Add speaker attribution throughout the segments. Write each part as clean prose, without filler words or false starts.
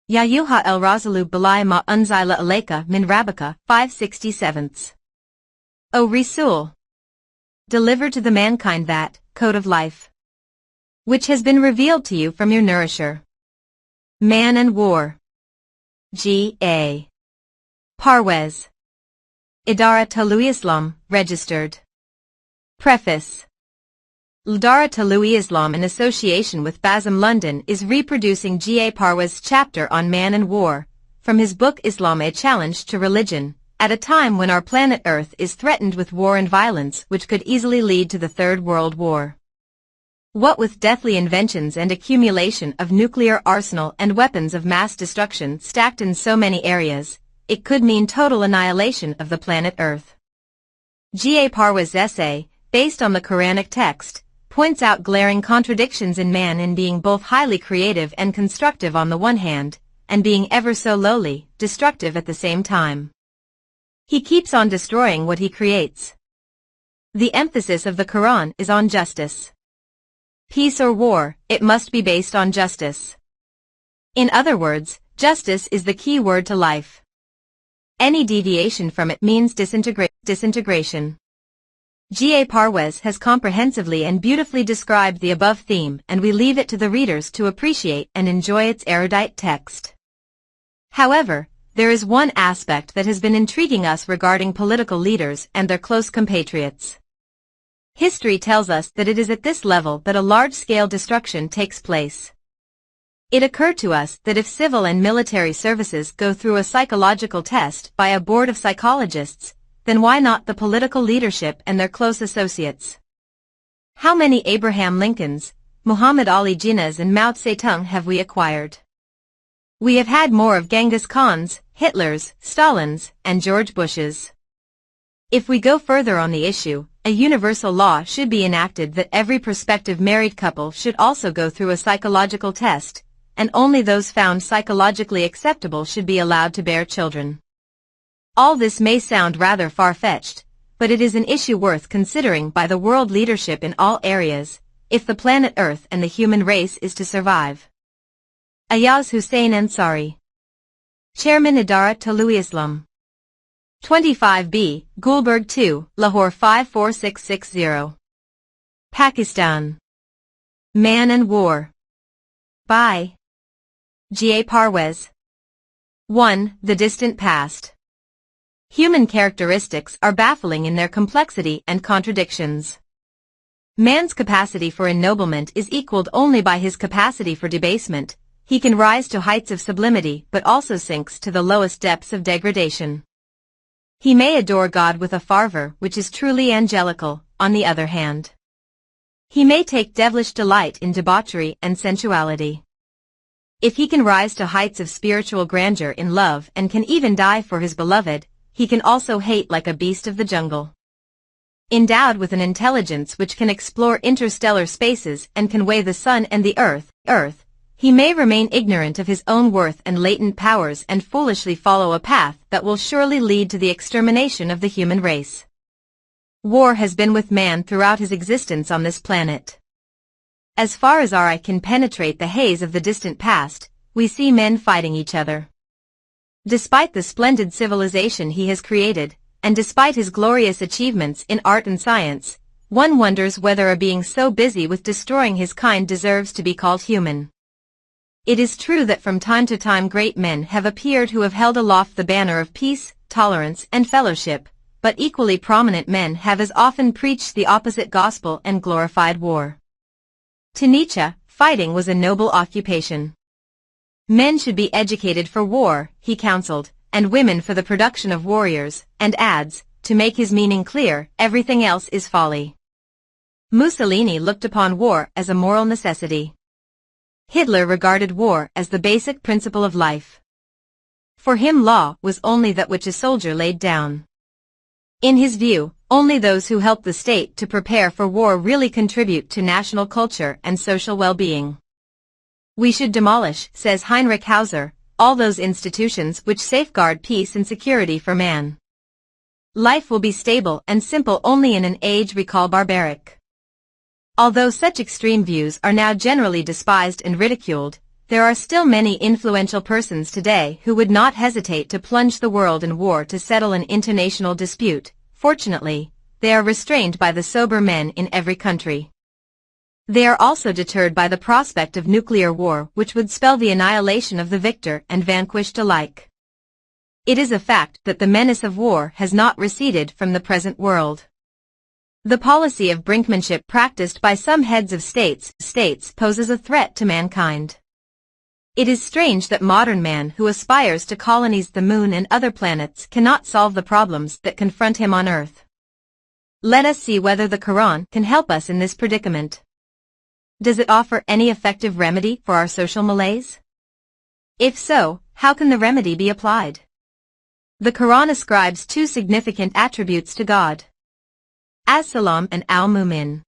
Speaker 1: Yayuha el Razalu Balai ma unzila aleka min Rabaka, 567. O Rasul! Deliver to the mankind that code of life which has been revealed to you from your nourisher. Man and War. G.A. Parwez. Idara Talui Islam, registered. Preface. Idara Talui Islam in association with Basm London is reproducing G.A. Parwez's chapter on Man and War, from his book Islam A Challenge to Religion, at a time when our planet Earth is threatened with war and violence which could easily lead to the Third World War. What with deathly inventions and accumulation of nuclear arsenal and weapons of mass destruction stacked in so many areas, it could mean total annihilation of the planet Earth. G.A. Parwez's essay, based on the Quranic text, points out glaring contradictions in man in being both highly creative and constructive on the one hand, and being ever so lowly, destructive at the same time. He keeps on destroying what he creates. The emphasis of the Quran is on justice. Peace or war, it must be based on justice. In other words, justice is the key word to life. Any deviation from it means disintegration. G.A. Parwez has comprehensively and beautifully described the above theme, and we leave it to the readers to appreciate and enjoy its erudite text. However, there is one aspect that has been intriguing us regarding political leaders and their close compatriots. History tells us that it is at this level that a large-scale destruction takes place. It occurred to us that if civil and military services go through a psychological test by a board of psychologists, then why not the political leadership and their close associates? How many Abraham Lincolns, Muhammad Ali Jinnahs and Mao Zedong have we acquired? We have had more of Genghis Khans, Hitlers, Stalins, and George Bushes. If we go further on the issue, a universal law should be enacted that every prospective married couple should also go through a psychological test, and only those found psychologically acceptable should be allowed to bear children. All this may sound rather far-fetched, but it is an issue worth considering by the world leadership in all areas, if the planet Earth and the human race is to survive. Ayaz Hussein Ansari, Chairman Idara Talui Islam, 25B, Gulberg 2, Lahore 54660. Pakistan. Man and War. By G.A. Parwez. 1. The Distant Past. Human characteristics are baffling in their complexity and contradictions. Man's capacity for ennoblement is equaled only by his capacity for debasement. He can rise to heights of sublimity but also sinks to the lowest depths of degradation. He may adore God with a fervor which is truly angelical, on the other hand. He may take devilish delight in debauchery and sensuality. If he can rise to heights of spiritual grandeur in love and can even die for his beloved, he can also hate like a beast of the jungle. Endowed with an intelligence which can explore interstellar spaces and can weigh the sun and the earth, he may remain ignorant of his own worth and latent powers and foolishly follow a path that will surely lead to the extermination of the human race. War has been with man throughout his existence on this planet. As far as our eye can penetrate the haze of the distant past, we see men fighting each other. Despite the splendid civilization he has created, and despite his glorious achievements in art and science, one wonders whether a being so busy with destroying his kind deserves to be called human. It is true that from time to time great men have appeared who have held aloft the banner of peace, tolerance, and fellowship, but equally prominent men have as often preached the opposite gospel and glorified war. To Nietzsche, fighting was a noble occupation. Men should be educated for war, he counseled, and women for the production of warriors, and adds, to make his meaning clear, everything else is folly. Mussolini looked upon war as a moral necessity. Hitler regarded war as the basic principle of life. For him law was only that which a soldier laid down. In his view, only those who help the state to prepare for war really contribute to national culture and social well-being. We should demolish, says Heinrich Hauser, all those institutions which safeguard peace and security for man. Life will be stable and simple only in an age we call barbaric. Although such extreme views are now generally despised and ridiculed, there are still many influential persons today who would not hesitate to plunge the world in war to settle an international dispute. Fortunately, they are restrained by the sober men in every country. They are also deterred by the prospect of nuclear war, which would spell the annihilation of the victor and vanquished alike. It is a fact that the menace of war has not receded from the present world. The policy of brinkmanship practiced by some heads of states poses a threat to mankind. It is strange that modern man who aspires to colonize the moon and other planets cannot solve the problems that confront him on Earth. Let us see whether the Quran can help us in this predicament. Does it offer any effective remedy for our social malaise? If so, how can the remedy be applied? The Quran ascribes two significant attributes to God: As-Salam and Al-Mu'min.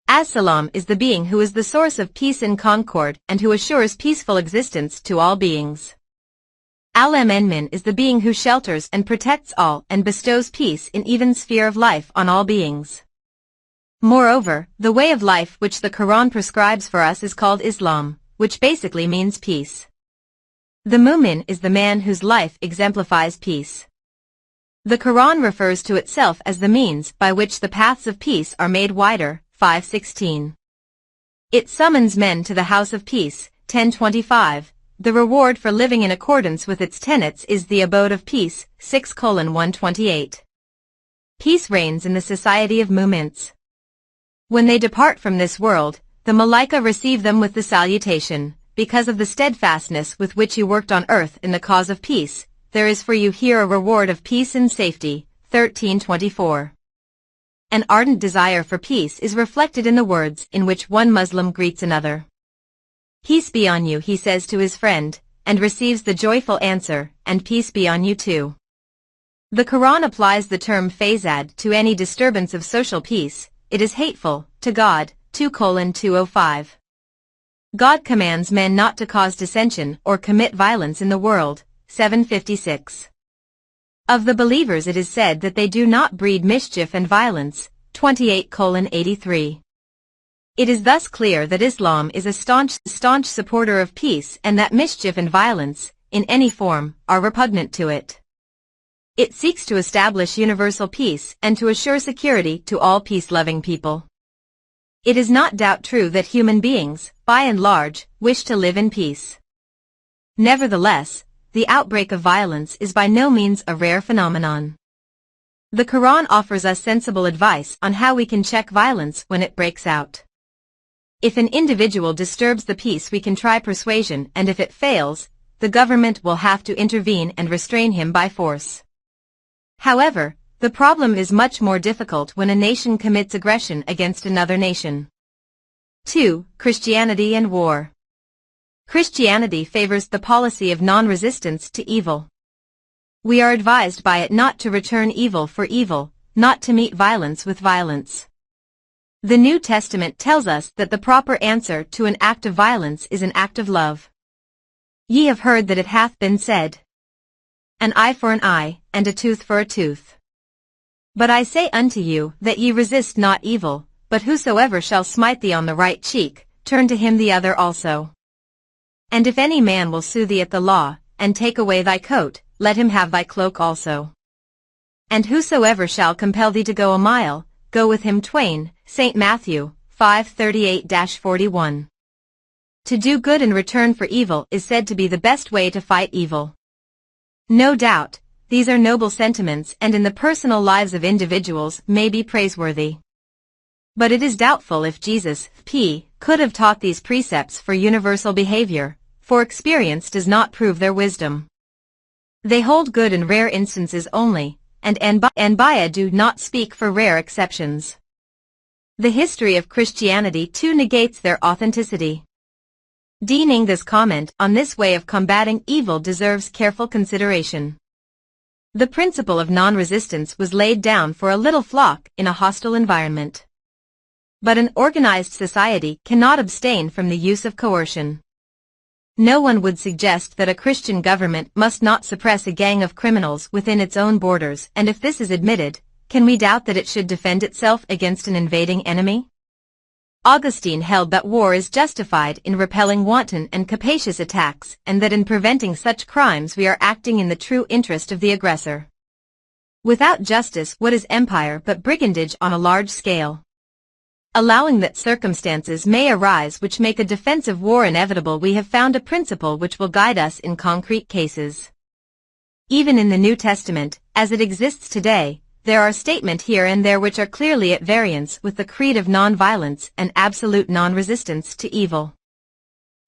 Speaker 1: As-Salam is the being who is the source of peace and concord and who assures peaceful existence to all beings. Al-Mu'min is the being who shelters and protects all and bestows peace in even sphere of life on all beings. Moreover, the way of life which the Quran prescribes for us is called Islam, which basically means peace. The Mu'min is the man whose life exemplifies peace. The Quran refers to itself as the means by which the paths of peace are made wider, 5:16. It summons men to the house of peace, 10:25. The reward for living in accordance with its tenets is the abode of peace, 6:128. Peace reigns in the society of Mu'mins. When they depart from this world, the Malaika receive them with the salutation, because of the steadfastness with which you worked on earth in the cause of peace, there is for you here a reward of peace and safety, 13:24. An ardent desire for peace is reflected in the words in which one Muslim greets another. Peace be on you, he says to his friend, and receives the joyful answer, and peace be on you too. The Quran applies the term fasad to any disturbance of social peace. It is hateful to God, 2:205. God commands men not to cause dissension or commit violence in the world, 7:56. Of the believers it is said that they do not breed mischief and violence, 28:83. It is thus clear that Islam is a staunch supporter of peace and that mischief and violence, in any form, are repugnant to it. It seeks to establish universal peace and to assure security to all peace-loving people. It is not doubt true that human beings, by and large, wish to live in peace. Nevertheless, the outbreak of violence is by no means a rare phenomenon. The Quran offers us sensible advice on how we can check violence when it breaks out. If an individual disturbs the peace, we can try persuasion, and if it fails, the government will have to intervene and restrain him by force. However, the problem is much more difficult when a nation commits aggression against another nation. 2. Christianity and war. Christianity favors the policy of non-resistance to evil. We are advised by it not to return evil for evil, not to meet violence with violence. The New Testament tells us that the proper answer to an act of violence is an act of love. Ye have heard that it hath been said, an eye for an eye, and a tooth for a tooth. But I say unto you that ye resist not evil, but whosoever shall smite thee on the right cheek, turn to him the other also. And if any man will sue thee at the law, and take away thy coat, let him have thy cloak also. And whosoever shall compel thee to go a mile, go with him twain, St. Matthew, 5:38-41. To do good in return for evil is said to be the best way to fight evil. No doubt, these are noble sentiments and in the personal lives of individuals may be praiseworthy. But it is doubtful if Jesus, could have taught these precepts for universal behavior, for experience does not prove their wisdom. They hold good in rare instances only, and Anbiya do not speak for rare exceptions. The history of Christianity too negates their authenticity. Deaning this comment on this way of combating evil deserves careful consideration. The principle of non-resistance was laid down for a little flock in a hostile environment. But an organized society cannot abstain from the use of coercion. No one would suggest that a Christian government must not suppress a gang of criminals within its own borders, and if this is admitted, can we doubt that it should defend itself against an invading enemy? Augustine held that war is justified in repelling wanton and capacious attacks, and that in preventing such crimes we are acting in the true interest of the aggressor. Without justice, what is empire but brigandage on a large scale? Allowing that circumstances may arise which make a defensive war inevitable, we have found a principle which will guide us in concrete cases. Even in the New Testament, as it exists today, there are statements here and there which are clearly at variance with the creed of non-violence and absolute non-resistance to evil.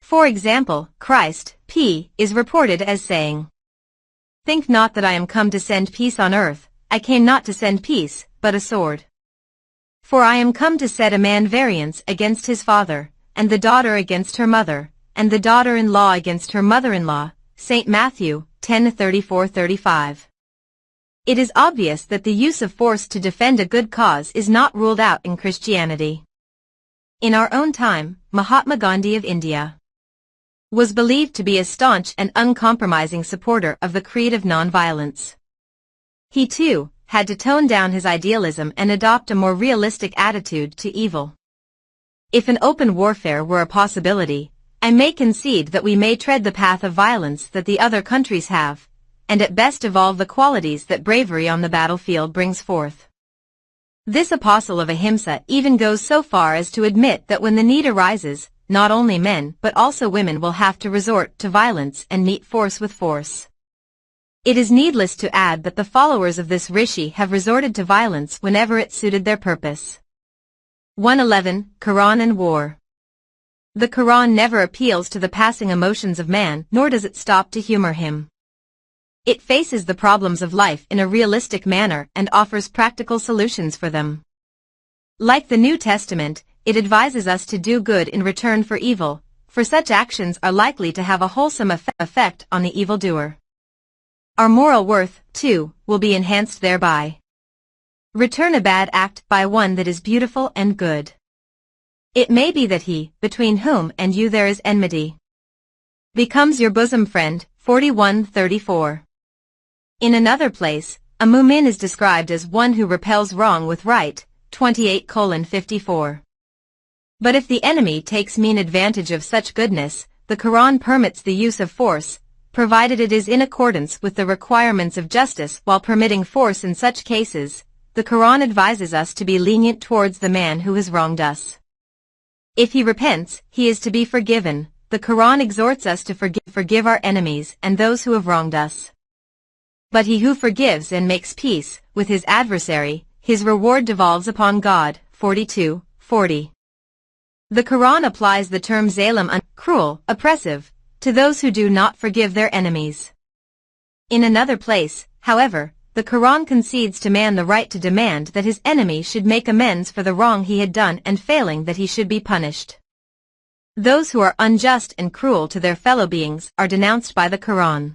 Speaker 1: For example, Christ, P, is reported as saying, "Think not that I am come to send peace on earth, I came not to send peace, but a sword. For I am come to set a man variance against his father, and the daughter against her mother, and the daughter-in-law against her mother-in-law." St. Matthew 10:34-35. It is obvious that the use of force to defend a good cause is not ruled out in Christianity. In our own time, Mahatma Gandhi of India was believed to be a staunch and uncompromising supporter of the creed of nonviolence. He too had to tone down his idealism and adopt a more realistic attitude to evil. If an open warfare were a possibility, I may concede that we may tread the path of violence that the other countries have, and at best evolve the qualities that bravery on the battlefield brings forth. This apostle of ahimsa even goes so far as to admit that when the need arises, not only men but also women will have to resort to violence and meet force with force. It is needless to add that the followers of this rishi have resorted to violence whenever it suited their purpose. 111. Quran and War. The Quran never appeals to the passing emotions of man, nor does it stop to humor him. It faces the problems of life in a realistic manner and offers practical solutions for them. Like the New Testament, it advises us to do good in return for evil, for such actions are likely to have a wholesome effect on the evildoer. Our moral worth, too, will be enhanced thereby. Return a bad act by one that is beautiful and good. It may be that he, between whom and you there is enmity, becomes your bosom friend. 41:34. In another place, a mu'min is described as one who repels wrong with right. 28:54. But if the enemy takes mean advantage of such goodness, the Quran permits the use of force, provided it is in accordance with the requirements of justice. While permitting force in such cases, the Quran advises us to be lenient towards the man who has wronged us. If he repents, he is to be forgiven. The Quran exhorts us to forgive our enemies and those who have wronged us. But he who forgives and makes peace with his adversary, his reward devolves upon God. 42:40. The Quran applies the term zalim, cruel, oppressive, to those who do not forgive their enemies. In another place, however, the Quran concedes to man the right to demand that his enemy should make amends for the wrong he had done, and failing that he should be punished. Those who are unjust and cruel to their fellow beings are denounced by the Quran.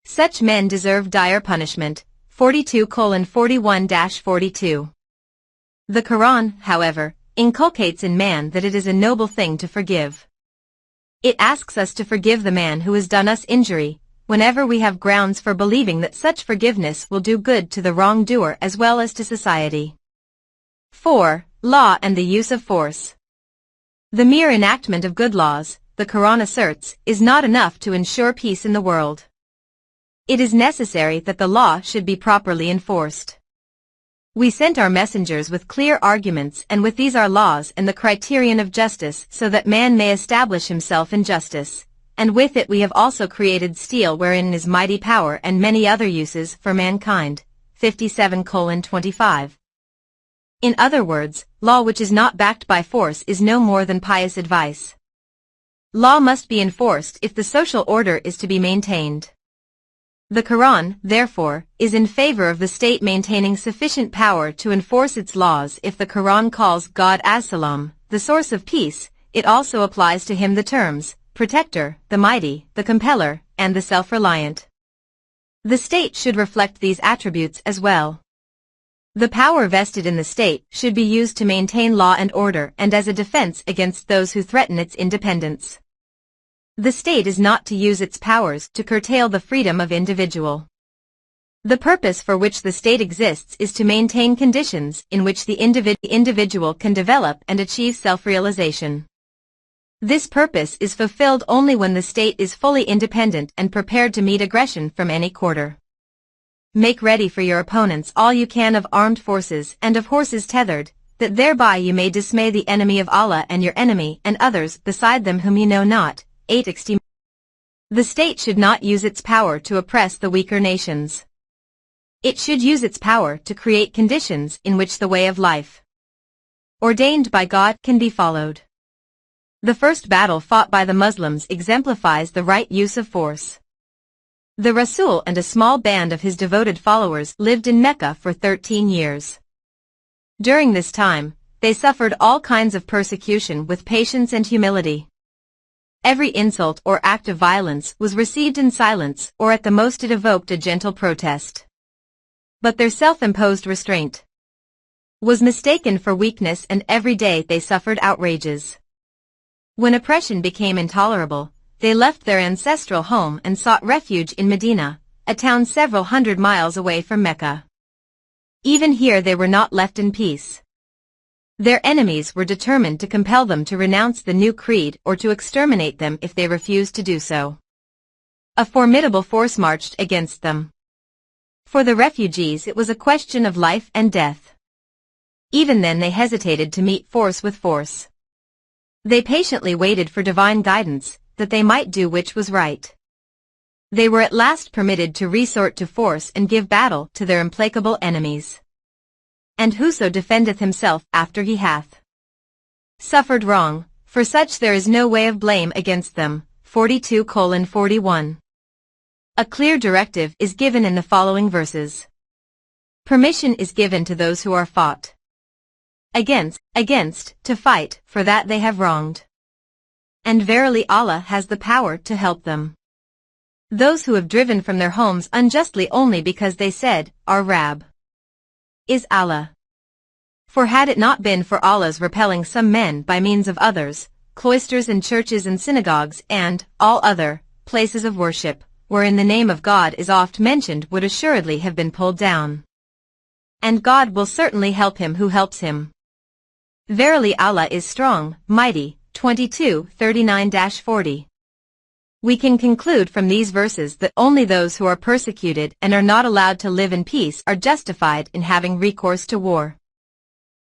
Speaker 1: Such men deserve dire punishment. 42:41-42. The Quran, however, inculcates in man that it is a noble thing to forgive. It asks us to forgive the man who has done us injury, whenever we have grounds for believing that such forgiveness will do good to the wrongdoer as well as to society. 4. Law and the use of force. The mere enactment of good laws, the Quran asserts, is not enough to ensure peace in the world. It is necessary that the law should be properly enforced. We sent our messengers with clear arguments, and with these our laws and the criterion of justice, so that man may establish himself in justice. And with it we have also created steel, wherein is mighty power, and many other uses for mankind. 57:25. In other words, law which is not backed by force is no more than pious advice. Law must be enforced if the social order is to be maintained. The Quran, therefore, is in favor of the state maintaining sufficient power to enforce its laws. If the Quran calls God as-Salam, the source of peace, it also applies to him the terms protector, the mighty, the compeller, and the self-reliant. The state should reflect these attributes as well. The power vested in the state should be used to maintain law and order and as a defense against those who threaten its independence. The state is not to use its powers to curtail the freedom of individual. The purpose for which the state exists is to maintain conditions in which the individual can develop and achieve self-realization. This purpose is fulfilled only when the state is fully independent and prepared to meet aggression from any quarter. Make ready for your opponents all you can of armed forces and of horses tethered, that thereby you may dismay the enemy of Allah and your enemy and others beside them whom you know not. 860. The state should not use its power to oppress the weaker nations. It should use its power to create conditions in which the way of life, ordained by God, can be followed. The first battle fought by the Muslims exemplifies the right use of force. The Rasul and a small band of his devoted followers lived in Mecca for 13 years. During this time, they suffered all kinds of persecution with patience and humility. Every insult or act of violence was received in silence, or at the most it evoked a gentle protest. But their self-imposed restraint was mistaken for weakness, and every day they suffered outrages. When oppression became intolerable, they left their ancestral home and sought refuge in Medina, a town several hundred miles away from Mecca. Even here they were not left in peace. Their enemies were determined to compel them to renounce the new creed or to exterminate them if they refused to do so. A formidable force marched against them. For the refugees it was a question of life and death. Even then they hesitated to meet force with force. They patiently waited for divine guidance, that they might do which was right. They were at last permitted to resort to force and give battle to their implacable enemies. And whoso defendeth himself after he hath suffered wrong, for such there is no way of blame against them. 42:41. A clear directive is given in the following verses. Permission is given to those who are fought against, to fight for that they have wronged. And verily Allah has the power to help them. Those who have driven from their homes unjustly only because they said, Our Rabb is Allah. For had it not been for Allah's repelling some men by means of others, cloisters and churches and synagogues and all other places of worship, wherein the name of God is oft mentioned, would assuredly have been pulled down. And God will certainly help him who helps him. Verily Allah is strong, mighty. 22:39-40. We can conclude from these verses that only those who are persecuted and are not allowed to live in peace are justified in having recourse to war.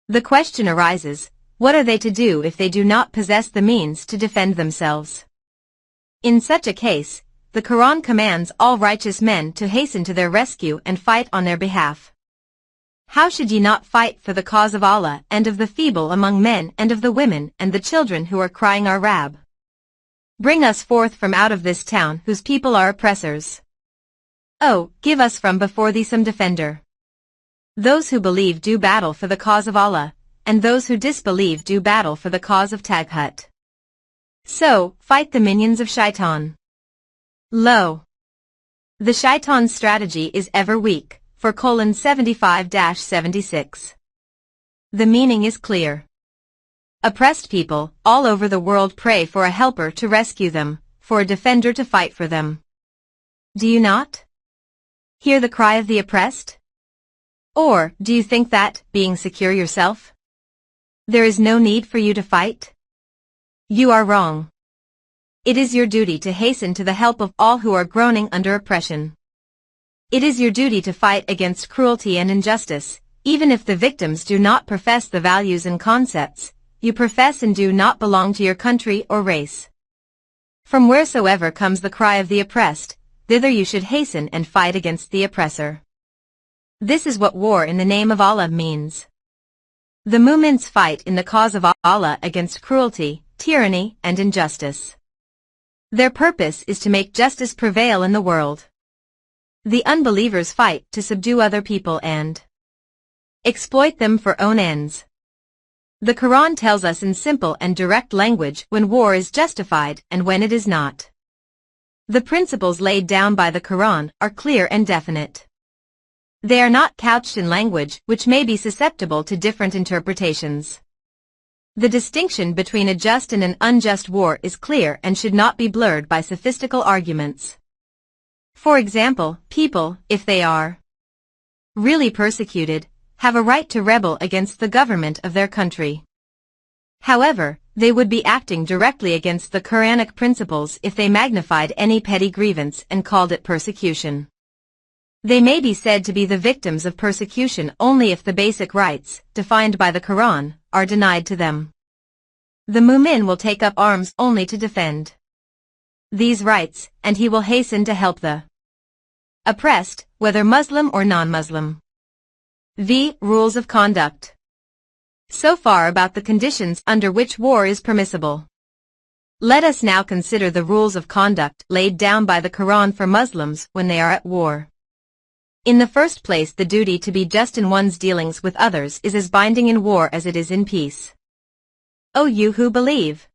Speaker 1: The question arises, what are they to do if they do not possess the means to defend themselves? In such a case, the Quran commands all righteous men to hasten to their rescue and fight on their behalf. How should ye not fight for the cause of Allah and of the feeble among men and of the women and the children who are crying Our Rabb? Bring us forth from out of this town whose people are oppressors. Oh, give us from before thee some defender. Those who believe do battle for the cause of Allah, and those who disbelieve do battle for the cause of Taghut. So, fight the minions of Shaitan. Lo! The Shaitan's strategy is ever weak. 75-76. The meaning is clear. Oppressed people all over the world pray for a helper to rescue them, for a defender to fight for them. Do you not hear the cry of the oppressed? Or do you think that, being secure yourself, there is no need for you to fight? You are wrong. It is your duty to hasten to the help of all who are groaning under oppression. It is your duty to fight against cruelty and injustice, even if the victims do not profess the values and concepts you profess and do not belong to your country or race. From wheresoever comes the cry of the oppressed, thither you should hasten and fight against the oppressor. This is what war in the name of Allah means. The mu'mins fight in the cause of Allah against cruelty, tyranny, and injustice. Their purpose is to make justice prevail in the world. The unbelievers fight to subdue other people and exploit them for own ends. The Quran tells us in simple and direct language when war is justified and when it is not. The principles laid down by the Quran are clear and definite. They are not couched in language which may be susceptible to different interpretations. The distinction between a just and an unjust war is clear and should not be blurred by sophistical arguments. For example, people, if they are really persecuted, have a right to rebel against the government of their country. However, they would be acting directly against the Quranic principles if they magnified any petty grievance and called it persecution. They may be said to be the victims of persecution only if the basic rights, defined by the Quran, are denied to them. The mu'min will take up arms only to defend these rights, and he will hasten to help the oppressed, whether Muslim or non-Muslim. Rules of conduct. So far about the conditions under which war is permissible. Let us now consider the rules of conduct laid down by the Quran for Muslims when they are at war. In the first place, the duty to be just in one's dealings with others is as binding in war as it is in peace. O you who believe!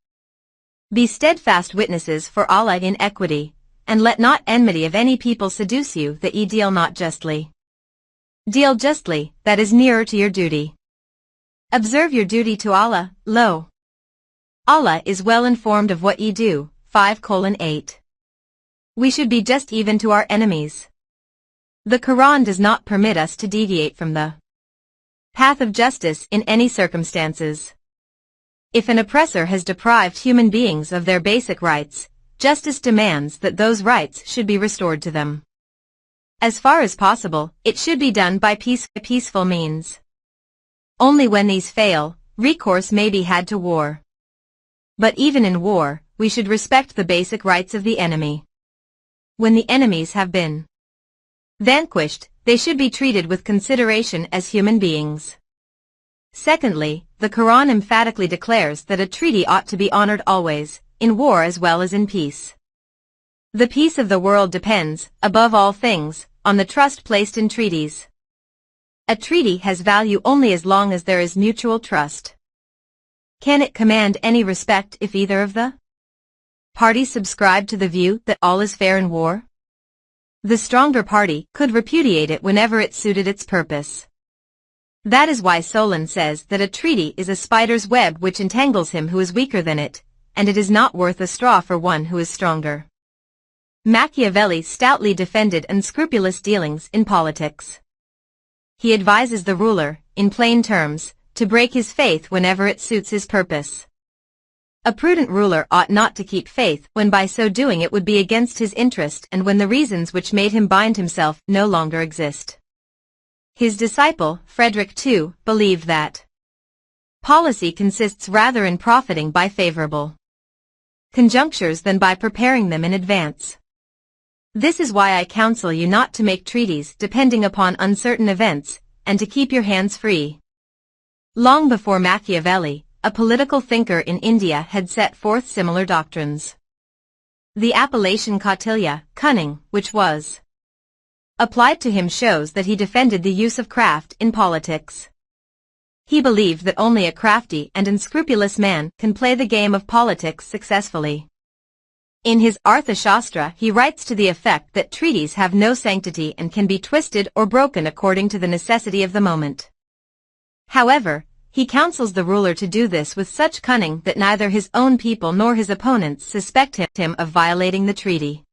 Speaker 1: Be steadfast witnesses for Allah in equity, and let not enmity of any people seduce you that ye deal not justly. Deal justly, that is nearer to your duty. Observe your duty to Allah, lo! Allah is well informed of what ye do. 5:8. We should be just even to our enemies. The Quran does not permit us to deviate from the path of justice in any circumstances. If an oppressor has deprived human beings of their basic rights, justice demands that those rights should be restored to them. As far as possible, it should be done by peaceful means. Only when these fail, recourse may be had to war. But even in war, we should respect the basic rights of the enemy. When the enemies have been vanquished, they should be treated with consideration as human beings. Secondly, the Quran emphatically declares that a treaty ought to be honored always, in war as well as in peace. The peace of the world depends, above all things, on the trust placed in treaties. A treaty has value only as long as there is mutual trust. Can it command any respect if either of the parties subscribe to the view that all is fair in war? The stronger party could repudiate it whenever it suited its purpose. That is why Solon says that a treaty is a spider's web which entangles him who is weaker than it, and it is not worth a straw for one who is stronger. Machiavelli stoutly defended unscrupulous dealings in politics. He advises the ruler, in plain terms, to break his faith whenever it suits his purpose. A prudent ruler ought not to keep faith when by so doing it would be against his interest and when the reasons which made him bind himself no longer exist. His disciple, Frederick II, believed that policy consists rather in profiting by favorable conjunctures than by preparing them in advance. This is why I counsel you not to make treaties depending upon uncertain events, and to keep your hands free. Long before Machiavelli, a political thinker in India had set forth similar doctrines. The appellation Kautilya, cunning, which was applied to him shows that he defended the use of craft in politics. He believed that only a crafty and unscrupulous man can play the game of politics successfully. In his Arthashastra he writes to the effect that treaties have no sanctity and can be twisted or broken according to the necessity of the moment. However, he counsels the ruler to do this with such cunning that neither his own people nor his opponents suspect him of violating the treaty.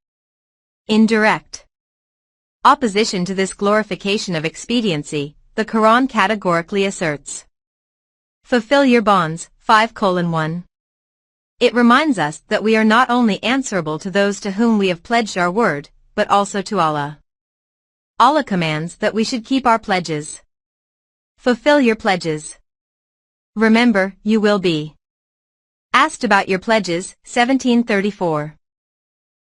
Speaker 1: In direct opposition to this glorification of expediency, the Quran categorically asserts, "Fulfill your bonds." 5:1. It reminds us that we are not only answerable to those to whom we have pledged our word, but also to Allah. Allah commands that we should keep our pledges. Fulfill your pledges. Remember, you will be asked about your pledges. 1734.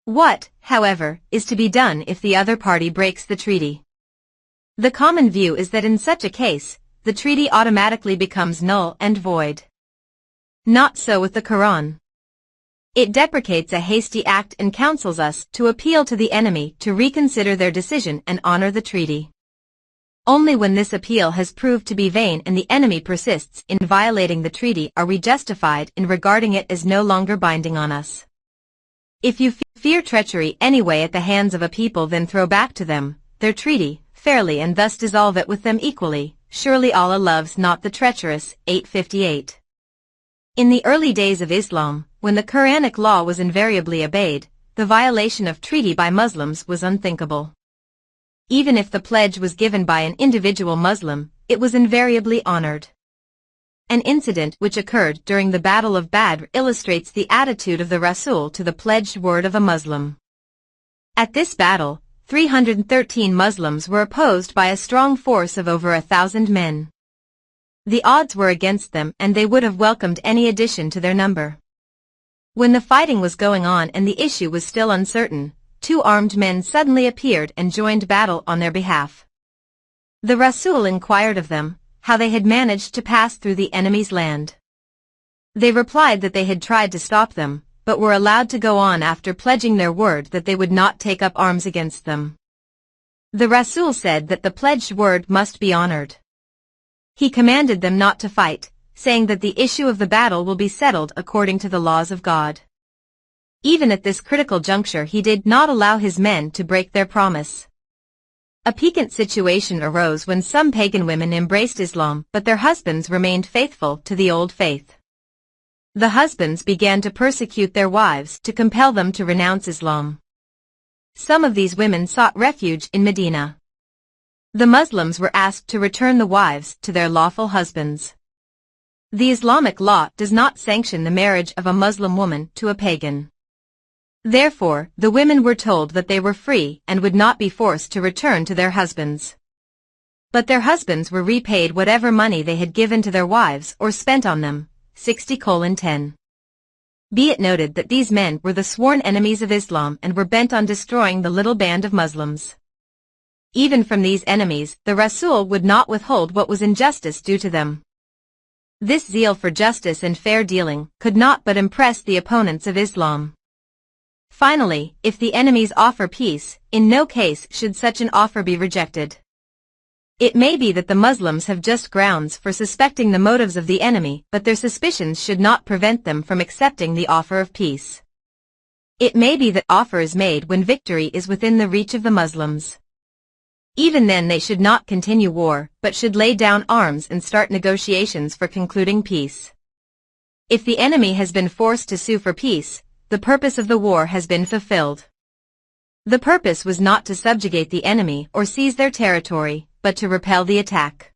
Speaker 1: What, however, is to be done if the other party breaks the treaty? The common view is that in such a case, the treaty automatically becomes null and void. Not so with the Quran. It deprecates a hasty act and counsels us to appeal to the enemy to reconsider their decision and honor the treaty. Only when this appeal has proved to be vain and the enemy persists in violating the treaty are we justified in regarding it as no longer binding on us. If you fear treachery anyway at the hands of a people, then throw back to them their treaty fairly and thus dissolve it with them equally. Surely Allah loves not the treacherous. 858. In the early days of Islam, when the Quranic law was invariably obeyed, the violation of treaty by Muslims was unthinkable. Even if the pledge was given by an individual Muslim, it was invariably honored. An incident which occurred during the Battle of Badr illustrates the attitude of the Rasul to the pledged word of a Muslim. At this battle, 313 Muslims were opposed by a strong force of over 1,000 men. The odds were against them and they would have welcomed any addition to their number. When the fighting was going on and the issue was still uncertain, two armed men suddenly appeared and joined battle on their behalf. The Rasul inquired of them how they had managed to pass through the enemy's land. They replied that they had tried to stop them, but were allowed to go on after pledging their word that they would not take up arms against them. The Rasul said that the pledged word must be honored. He commanded them not to fight, saying that the issue of the battle will be settled according to the laws of God. Even at this critical juncture he did not allow his men to break their promise. A piquant situation arose when some pagan women embraced Islam but their husbands remained faithful to the old faith. The husbands began to persecute their wives to compel them to renounce Islam. Some of these women sought refuge in Medina. The Muslims were asked to return the wives to their lawful husbands. The Islamic law does not sanction the marriage of a Muslim woman to a pagan. Therefore, the women were told that they were free and would not be forced to return to their husbands. But their husbands were repaid whatever money they had given to their wives or spent on them. 60:10. Be it noted that these men were the sworn enemies of Islam and were bent on destroying the little band of Muslims. Even from these enemies, the Rasul would not withhold what was injustice due to them. This zeal for justice and fair dealing could not but impress the opponents of Islam. Finally, if the enemies offer peace, in no case should such an offer be rejected. It may be that the Muslims have just grounds for suspecting the motives of the enemy, but their suspicions should not prevent them from accepting the offer of peace. It may be that offer is made when victory is within the reach of the Muslims. Even then they should not continue war, but should lay down arms and start negotiations for concluding peace. If the enemy has been forced to sue for peace, the purpose of the war has been fulfilled. The purpose was not to subjugate the enemy or seize their territory, but to repel the attack.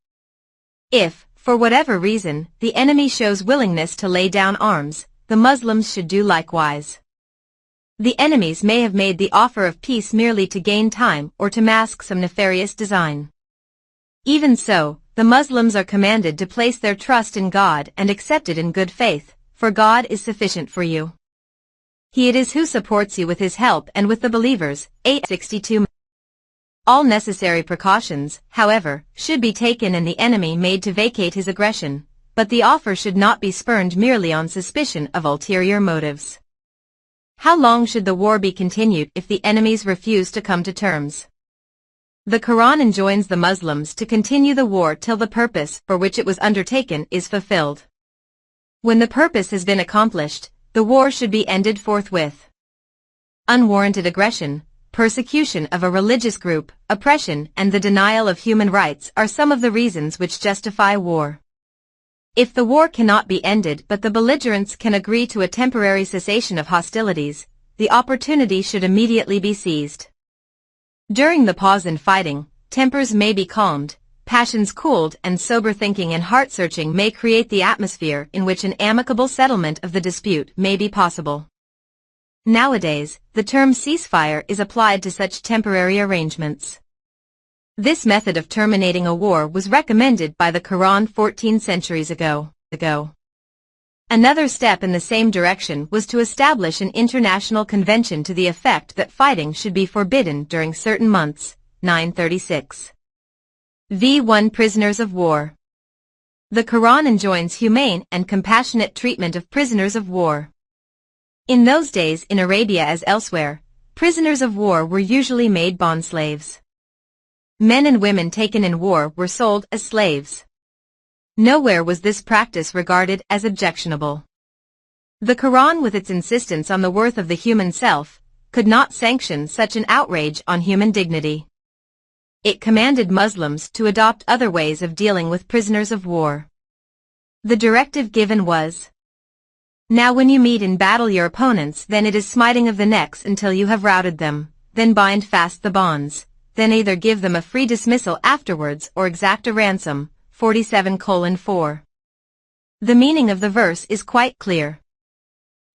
Speaker 1: If, for whatever reason, the enemy shows willingness to lay down arms, the Muslims should do likewise. The enemies may have made the offer of peace merely to gain time or to mask some nefarious design. Even so, the Muslims are commanded to place their trust in God and accept it in good faith, for God is sufficient for you. He it is who supports you with his help and with the believers. 8:62. All necessary precautions, however, should be taken and the enemy made to vacate his aggression, but the offer should not be spurned merely on suspicion of ulterior motives. How long should the war be continued if the enemies refuse to come to terms? The Quran enjoins the Muslims to continue the war till the purpose for which it was undertaken is fulfilled. When the purpose has been accomplished, the war should be ended forthwith. Unwarranted aggression, persecution of a religious group, oppression and the denial of human rights are some of the reasons which justify war. If the war cannot be ended but the belligerents can agree to a temporary cessation of hostilities, the opportunity should immediately be seized. During the pause in fighting, tempers may be calmed, passions cooled and sober thinking and heart-searching may create the atmosphere in which an amicable settlement of the dispute may be possible. Nowadays, the term ceasefire is applied to such temporary arrangements. This method of terminating a war was recommended by the Quran 14 centuries ago. Another step in the same direction was to establish an international convention to the effect that fighting should be forbidden during certain months. 936. V1 Prisoners of War. The Quran enjoins humane and compassionate treatment of prisoners of war. In those days in Arabia as elsewhere, prisoners of war were usually made bond slaves. Men and women taken in war were sold as slaves. Nowhere was this practice regarded as objectionable. The Quran, with its insistence on the worth of the human self, could not sanction such an outrage on human dignity. It commanded Muslims to adopt other ways of dealing with prisoners of war. The directive given was, "Now when you meet in battle your opponents, then it is smiting of the necks until you have routed them, then bind fast the bonds, then either give them a free dismissal afterwards or exact a ransom, 47:4. The meaning of the verse is quite clear.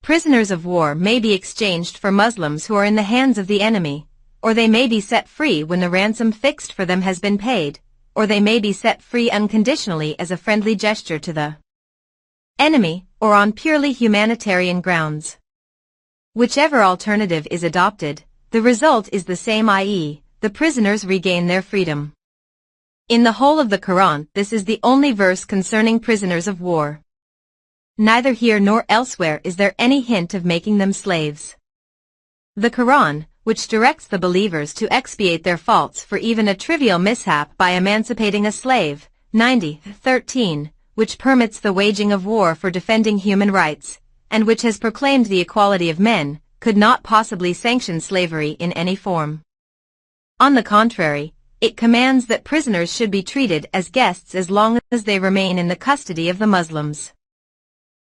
Speaker 1: Prisoners of war may be exchanged for Muslims who are in the hands of the enemy, or they may be set free when the ransom fixed for them has been paid, or they may be set free unconditionally as a friendly gesture to the enemy, or on purely humanitarian grounds. Whichever alternative is adopted, the result is the same, i.e., the prisoners regain their freedom. In the whole of the Quran, this is the only verse concerning prisoners of war. Neither here nor elsewhere is there any hint of making them slaves. The Quran, which directs the believers to expiate their faults for even a trivial mishap by emancipating a slave, 90:13, which permits the waging of war for defending human rights, and which has proclaimed the equality of men, could not possibly sanction slavery in any form. On the contrary, it commands that prisoners should be treated as guests as long as they remain in the custody of the Muslims.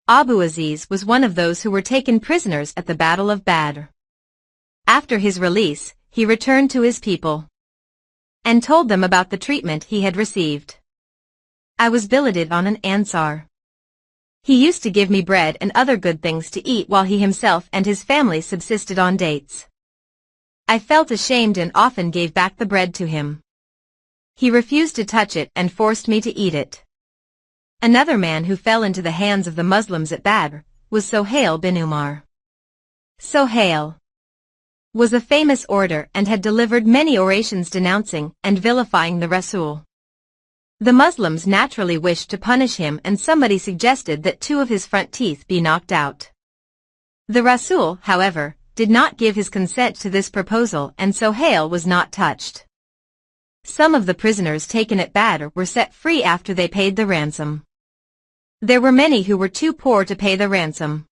Speaker 1: Abu Aziz was one of those who were taken prisoners at the Battle of Badr. After his release, he returned to his people and told them about the treatment he had received. I was billeted on an Ansar. He used to give me bread and other good things to eat while he himself and his family subsisted on dates. I felt ashamed and often gave back the bread to him. He refused to touch it and forced me to eat it. Another man who fell into the hands of the Muslims at Badr was Sohail bin Umar. Sohail was a famous orator and had delivered many orations denouncing and vilifying the Rasul. The Muslims naturally wished to punish him, and somebody suggested that 2 of his front teeth be knocked out. The Rasul, however, did not give his consent to this proposal, and Sohail was not touched. Some of the prisoners taken at Badr were set free after they paid the ransom. There were many who were too poor to pay the ransom.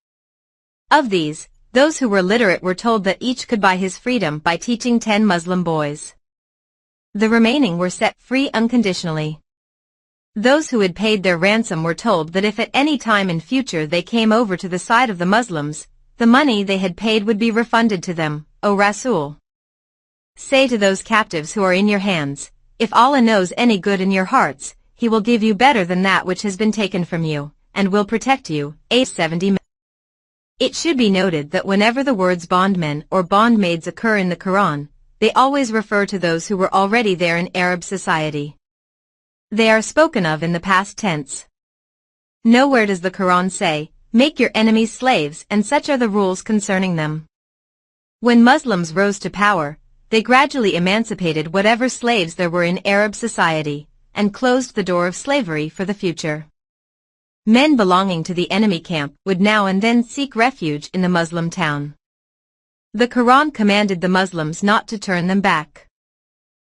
Speaker 1: Of these, those who were literate were told that each could buy his freedom by teaching 10 Muslim boys. The remaining were set free unconditionally. Those who had paid their ransom were told that if at any time in future they came over to the side of the Muslims, the money they had paid would be refunded to them. O Rasul, say to those captives who are in your hands, if Allah knows any good in your hearts, He will give you better than that which has been taken from you, and will protect you. 70. It should be noted that whenever the words bondmen or bondmaids occur in the Quran, they always refer to those who were already there in Arab society. They are spoken of in the past tense. Nowhere does the Quran say, make your enemies slaves, and such are the rules concerning them. When Muslims rose to power, they gradually emancipated whatever slaves there were in Arab society, and closed the door of slavery for the future. Men belonging to the enemy camp would now and then seek refuge in the Muslim town. The Quran commanded the Muslims not to turn them back.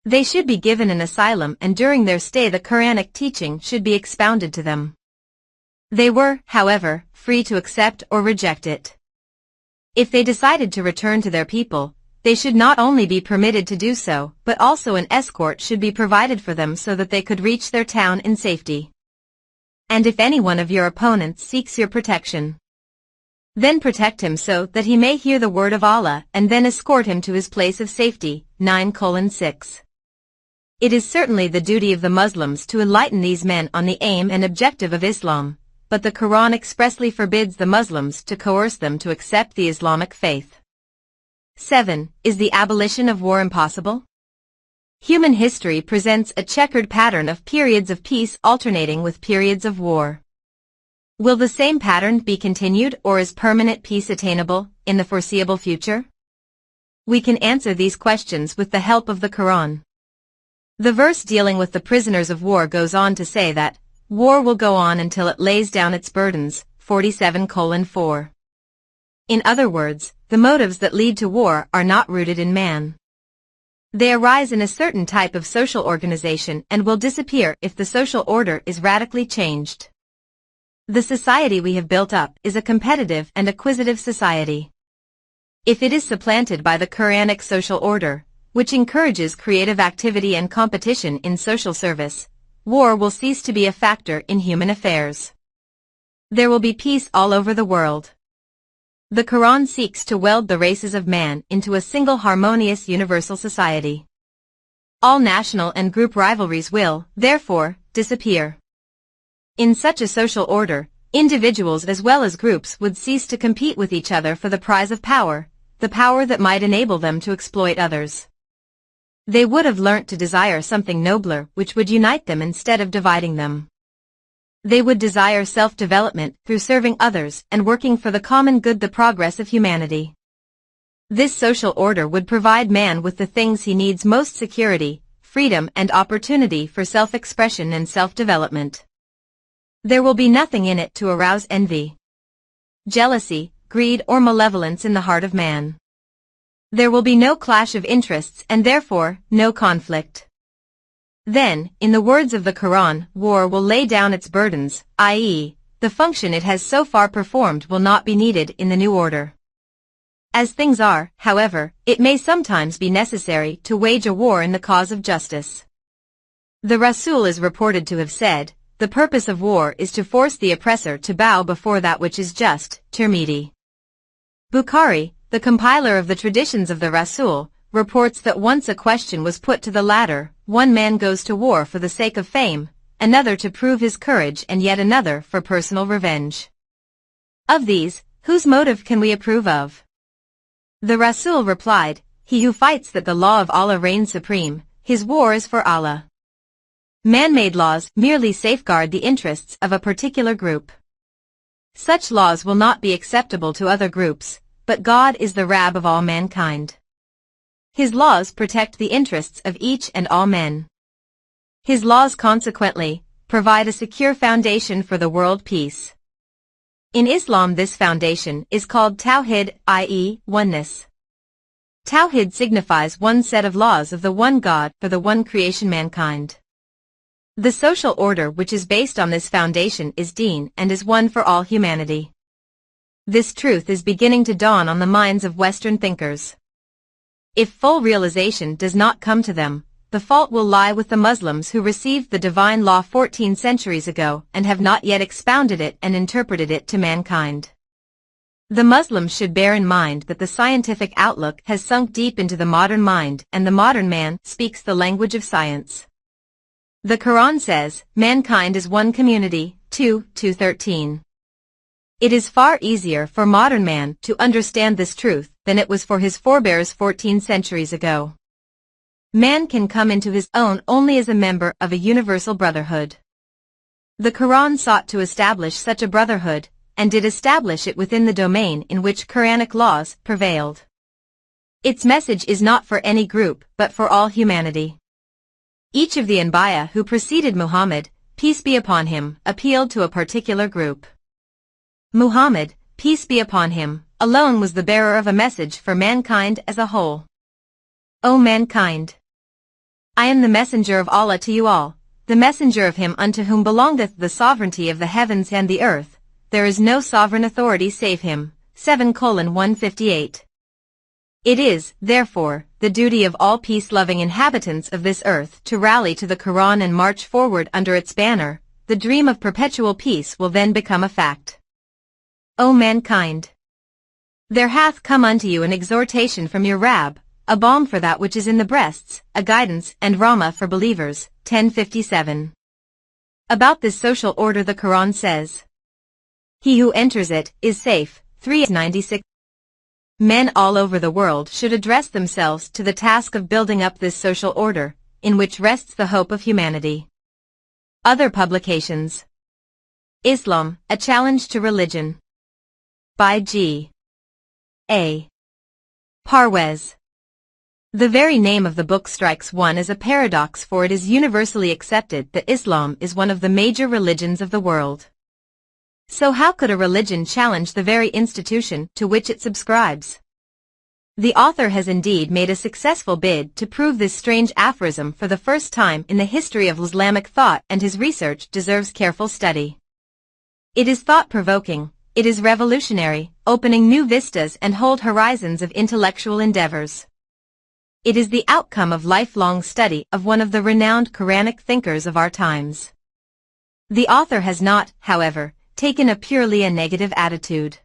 Speaker 1: They should be given an asylum, and during their stay the Quranic teaching should be expounded to them. They were, however, free to accept or reject it. If they decided to return to their people, they should not only be permitted to do so, but also an escort should be provided for them so that they could reach their town in safety. And if any one of your opponents seeks your protection, then protect him so that he may hear the word of Allah, and then escort him to his place of safety. 9:6. It is certainly the duty of the Muslims to enlighten these men on the aim and objective of Islam, but the Quran expressly forbids the Muslims to coerce them to accept the Islamic faith. 7. Is the abolition of war impossible? Human history presents a checkered pattern of periods of peace alternating with periods of war. Will the same pattern be continued, or is permanent peace attainable in the foreseeable future? We can answer these questions with the help of the Quran. The verse dealing with the prisoners of war goes on to say that war will go on until it lays down its burdens, 47:4. In other words, the motives that lead to war are not rooted in man. They arise in a certain type of social organization and will disappear if the social order is radically changed. The society we have built up is a competitive and acquisitive society. If it is supplanted by the Quranic social order, which encourages creative activity and competition in social service, war will cease to be a factor in human affairs. There will be peace all over the world. The Quran seeks to weld the races of man into a single harmonious universal society. All national and group rivalries will, therefore, disappear. In such a social order, individuals as well as groups would cease to compete with each other for the prize of power, the power that might enable them to exploit others. They would have learnt to desire something nobler which would unite them instead of dividing them. They would desire self-development through serving others and working for the common good, the progress of humanity. This social order would provide man with the things he needs most: security, freedom and opportunity for self-expression and self-development. There will be nothing in it to arouse envy, jealousy, greed or malevolence in the heart of man. There will be no clash of interests and therefore no conflict. Then, in the words of the Quran, war will lay down its burdens, i.e., the function it has so far performed will not be needed in the new order. As things are, however, it may sometimes be necessary to wage a war in the cause of justice. The Rasul is reported to have said, "The purpose of war is to force the oppressor to bow before that which is just." Tirmidhi. Bukhari, the compiler of the traditions of the Rasul, reports that once a question was put to the latter: one man goes to war for the sake of fame, another to prove his courage and yet another for personal revenge. Of these, whose motive can we approve of? The Rasul replied, "He who fights that the law of Allah reigns supreme, his war is for Allah." Man-made laws merely safeguard the interests of a particular group. Such laws will not be acceptable to other groups, but God is the Rabb of all mankind. His laws protect the interests of each and all men. His laws consequently provide a secure foundation for the world peace. In Islam, this foundation is called Tawhid, i.e., oneness. Tawhid signifies one set of laws of the one God for the one creation, mankind. The social order which is based on this foundation is Deen and is one for all humanity. This truth is beginning to dawn on the minds of Western thinkers. If full realization does not come to them, the fault will lie with the Muslims who received the divine law 14 centuries ago and have not yet expounded it and interpreted it to mankind. The Muslims should bear in mind that the scientific outlook has sunk deep into the modern mind and the modern man speaks the language of science. The Quran says, "Mankind is one community." 2:13. It is far easier for modern man to understand this truth than it was for his forebears 14 centuries ago. Man can come into his own only as a member of a universal brotherhood. The Quran sought to establish such a brotherhood, and did establish it within the domain in which Quranic laws prevailed. Its message is not for any group but for all humanity. Each of the Anbiya who preceded Muhammad, peace be upon him, appealed to a particular group. Muhammad, peace be upon him, alone was the bearer of a message for mankind as a whole. O mankind! I am the messenger of Allah to you all, the messenger of him unto whom belongeth the sovereignty of the heavens and the earth. There is no sovereign authority save him. 7:158. It is, therefore, the duty of all peace-loving inhabitants of this earth to rally to the Quran and march forward under its banner. The dream of perpetual peace will then become a fact. O mankind! There hath come unto you an exhortation from your Rabb, a balm for that which is in the breasts, a guidance and rahmah for believers. 10:57. About this social order the Quran says, "He who enters it is safe." 3:96. Men all over the world should address themselves to the task of building up this social order, in which rests the hope of humanity. Other publications. Islam, A Challenge to Religion. By G. A. Parwez. The very name of the book strikes one as a paradox, for it is universally accepted that Islam is one of the major religions of the world. So how could a religion challenge the very institution to which it subscribes? The author has indeed made a successful bid to prove this strange aphorism for the first time in the history of Islamic thought, and his research deserves careful study. It is thought-provoking, it is revolutionary, opening new vistas and whole horizons of intellectual endeavors. It is the outcome of lifelong study of one of the renowned Quranic thinkers of our times. The author has not, however, taken a purely a negative attitude.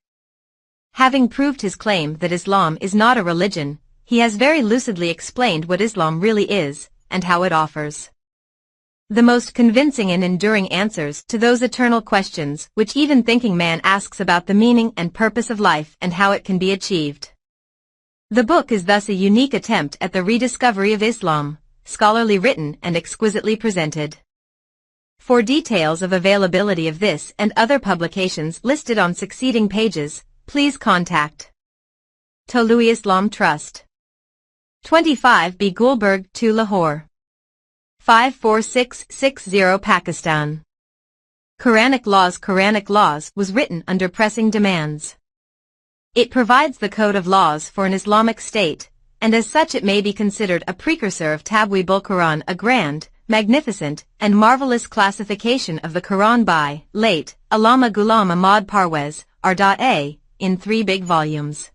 Speaker 1: Having proved his claim that Islam is not a religion, he has very lucidly explained what Islam really is, and how it offers the most convincing and enduring answers to those eternal questions which even thinking man asks about the meaning and purpose of life and how it can be achieved. The book is thus a unique attempt at the rediscovery of Islam, scholarly written and exquisitely presented. For details of availability of this and other publications listed on succeeding pages, please contact Tolui Islam Trust. 25 B. Gulberg 2 Lahore. 54660 Pakistan. Quranic Laws was written under pressing demands. It provides the code of laws for an Islamic state, and as such it may be considered a precursor of Tabweeb al-Quran, a grand, magnificent, and marvelous classification of the Quran by late Allama Ghulam Ahmad Parwez, R.A., in 3 big volumes.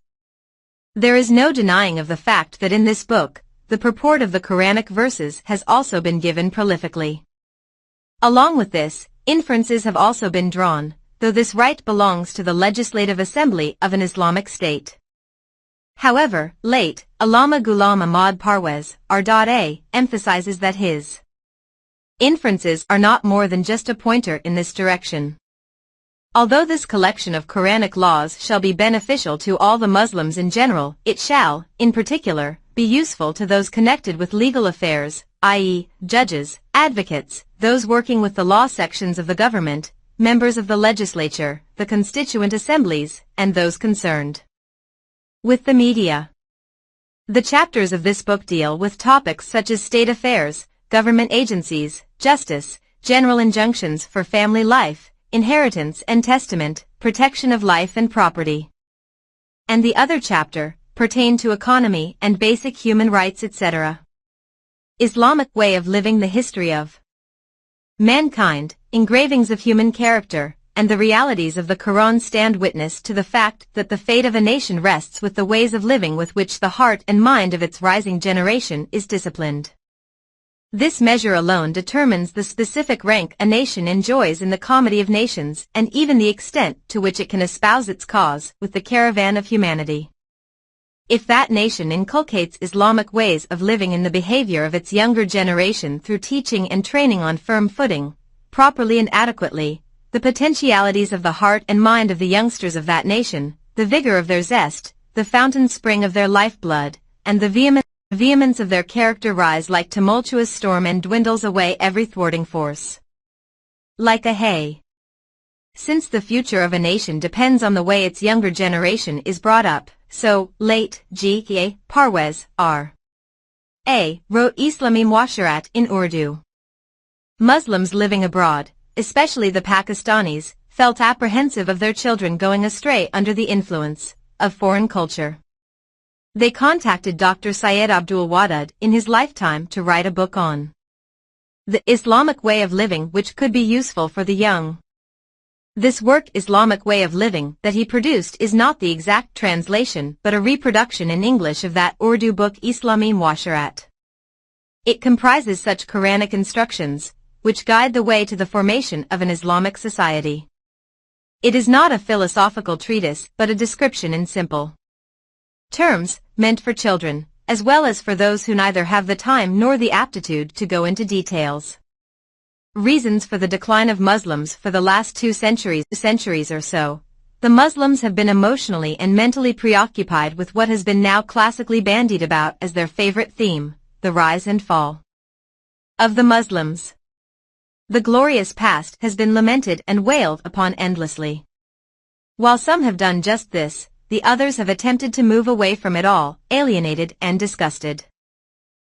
Speaker 1: There is no denying of the fact that in this book, the purport of the Quranic verses has also been given prolifically. Along with this, inferences have also been drawn, though this right belongs to the Legislative Assembly of an Islamic state. However, late Allama Ghulam Ahmad Parwez, R.A., emphasizes that his inferences are not more than just a pointer in this direction. Although this collection of Quranic laws shall be beneficial to all the Muslims in general, it shall, in particular, be useful to those connected with legal affairs, i.e., judges, advocates, those working with the law sections of the government, members of the legislature, the constituent assemblies, and those concerned with the media. The chapters of this book deal with topics such as state affairs, government agencies, justice, general injunctions for family life, inheritance and testament, protection of life and property. And the other chapter pertain to economy and basic human rights, etc. Islamic way of living, the history of mankind, engravings of human character, and the realities of the Quran stand witness to the fact that the fate of a nation rests with the ways of living with which the heart and mind of its rising generation is disciplined. This measure alone determines the specific rank a nation enjoys in the comity of nations and even the extent to which it can espouse its cause with the caravan of humanity. If that nation inculcates Islamic ways of living in the behavior of its younger generation through teaching and training on firm footing, properly and adequately, the potentialities of the heart and mind of the youngsters of that nation, the vigor of their zest, the fountain spring of their lifeblood, and the vehemence of their character rise like tumultuous storm and dwindles away every thwarting force. Like a hay. Since the future of a nation depends on the way its younger generation is brought up, so, late G.A. Parwez, R.A. wrote Islami Muasharat in Urdu. Muslims living abroad, especially the Pakistanis, felt apprehensive of their children going astray under the influence of foreign culture. They contacted Dr. Syed Abdul Wadud in his lifetime to write a book on the Islamic way of living which could be useful for the young. This work, Islamic Way of Living, that he produced is not the exact translation but a reproduction in English of that Urdu book Islami Muasharat. It comprises such Quranic instructions, which guide the way to the formation of an Islamic society. It is not a philosophical treatise but a description in simple terms, meant for children, as well as for those who neither have the time nor the aptitude to go into details. Reasons for the decline of Muslims for the last 2 centuries or so. The Muslims have been emotionally and mentally preoccupied with what has been now classically bandied about as their favorite theme, the rise and fall of the Muslims. The glorious past has been lamented and wailed upon endlessly. While some have done just this, the others have attempted to move away from it all, alienated and disgusted.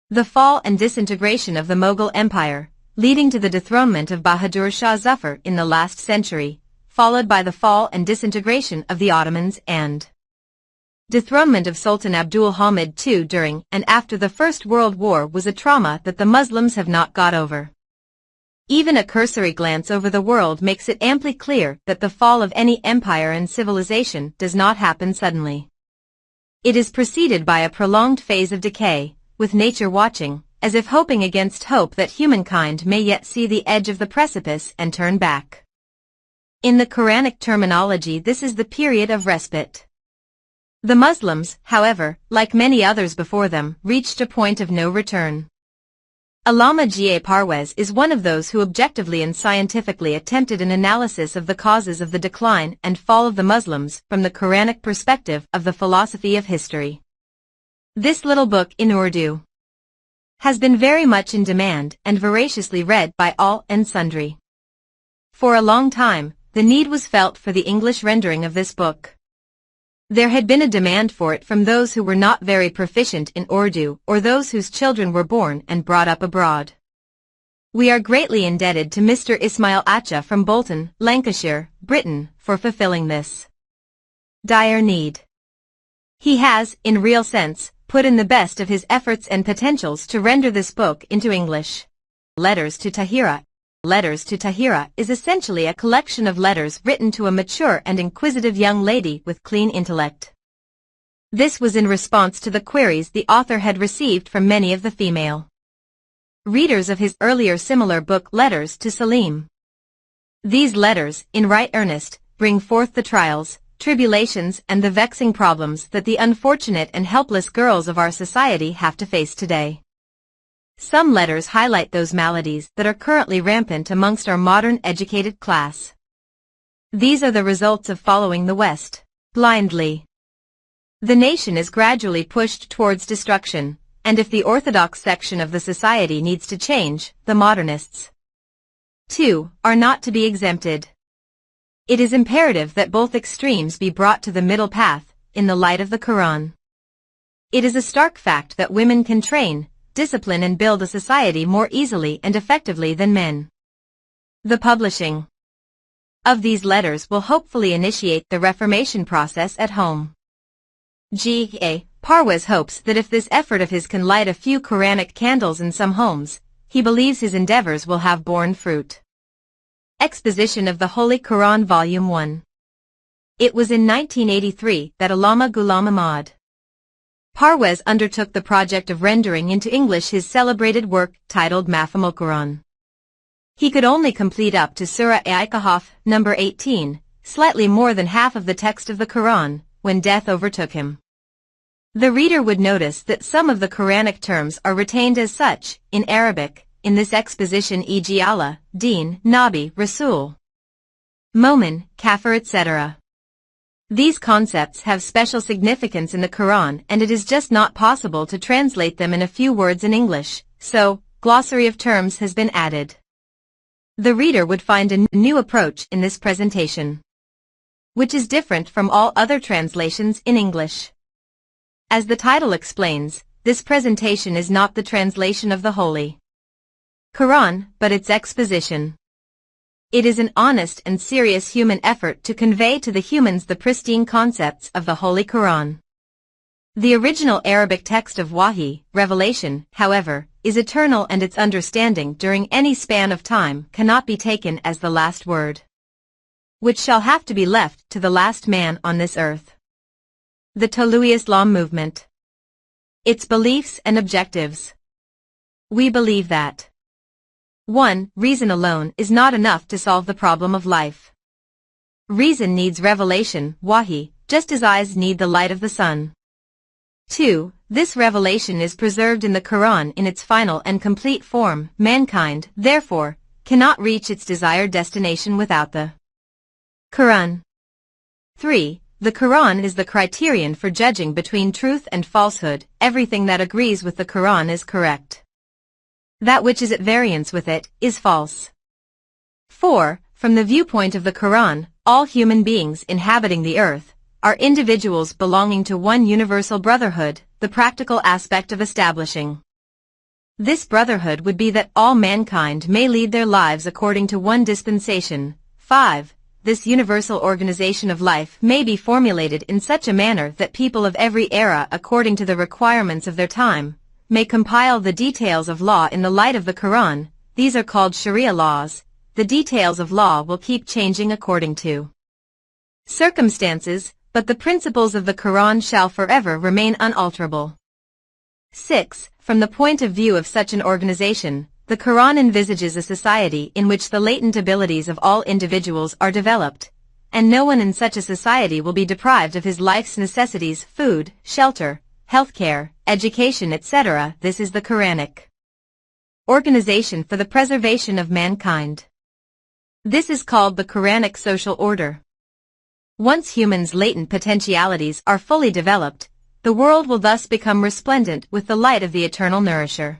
Speaker 1: The fall and disintegration of the Mughal Empire, leading to the dethronement of Bahadur Shah Zafar in the last century, followed by the fall and disintegration of the Ottomans and dethronement of Sultan Abdul Hamid II during and after the First World War was a trauma that the Muslims have not got over. Even a cursory glance over the world makes it amply clear that the fall of any empire and civilization does not happen suddenly. It is preceded by a prolonged phase of decay, with nature watching, as if hoping against hope that humankind may yet see the edge of the precipice and turn back. In the Quranic terminology, this is the period of respite. The Muslims, however, like many others before them, reached a point of no return. Allama Parwez is one of those who objectively and scientifically attempted an analysis of the causes of the decline and fall of the Muslims from the Quranic perspective of the philosophy of history. This little book in Urdu has been very much in demand and voraciously read by all and sundry. For a long time, the need was felt for the English rendering of this book. There had been a demand for it from those who were not very proficient in Urdu or those whose children were born and brought up abroad. We are greatly indebted to Mr. Ismail Acha from Bolton, Lancashire, Britain, for fulfilling this dire need. He has, in real sense, put in the best of his efforts and potentials to render this book into English. Letters to Tahira. Letters to Tahira is essentially a collection of letters written to a mature and inquisitive young lady with clean intellect. This was in response to the queries the author had received from many of the female readers of his earlier similar book Letters to Salim. These letters, in right earnest, bring forth the trials, tribulations and the vexing problems that the unfortunate and helpless girls of our society have to face today. Some letters highlight those maladies that are currently rampant amongst our modern educated class. These are the results of following the West blindly. The nation is gradually pushed towards destruction, and if the orthodox section of the society needs to change, the modernists, too, are not to be exempted. It is imperative that both extremes be brought to the middle path, in the light of the Quran. It is a stark fact that women can train, discipline and build a society more easily and effectively than men. The publishing of these letters will hopefully initiate the reformation process at home. G.A. Parwez hopes that if this effort of his can light a few Quranic candles in some homes, he believes his endeavors will have borne fruit. Exposition of the Holy Quran Volume 1. It was in 1983 that Allama Ghulam Ahmad Parwez undertook the project of rendering into English his celebrated work titled Mafhumul Quran. He could only complete up to Surah Al-Kahf, number 18, slightly more than half of the text of the Quran, when death overtook him. The reader would notice that some of the Quranic terms are retained as such, in Arabic, in this exposition, e.g. Allah, Deen, Nabi, Rasul, Momin, Kafir, etc. These concepts have special significance in the Quran and it is just not possible to translate them in a few words in English, so, glossary of terms has been added. The reader would find a new approach in this presentation, which is different from all other translations in English. As the title explains, this presentation is not the translation of the Holy Quran, but its exposition. It is an honest and serious human effort to convey to the humans the pristine concepts of the Holy Quran. The original Arabic text of Wahi, revelation, however, is eternal and its understanding during any span of time cannot be taken as the last word, which shall have to be left to the last man on this earth. The Tolu Islam movement. Its beliefs and objectives. We believe that 1. Reason alone is not enough to solve the problem of life. Reason needs revelation, Wahi, just as eyes need the light of the sun. 2. This revelation is preserved in the Quran in its final and complete form. Mankind, therefore, cannot reach its desired destination without the Quran. 3. The Quran is the criterion for judging between truth and falsehood. Everything that agrees with the Quran is correct. That which is at variance with it is false. 4. From the viewpoint of the Quran, all human beings inhabiting the earth are individuals belonging to one universal brotherhood, the practical aspect of establishing this brotherhood would be that all mankind may lead their lives according to one dispensation. 5. This universal organization of life may be formulated in such a manner that people of every era, according to the requirements of their time, may compile the details of law in the light of the Quran. These are called Sharia laws. The details of law will keep changing according to circumstances, but the principles of the Quran shall forever remain unalterable. 6. From the point of view of such an organization, the Quran envisages a society in which the latent abilities of all individuals are developed, and no one in such a society will be deprived of his life's necessities, food, shelter, healthcare, education, etc. This is the Quranic organization for the preservation of mankind. This is called the Quranic social order. Once humans' latent potentialities are fully developed, the world will thus become resplendent with the light of the eternal nourisher.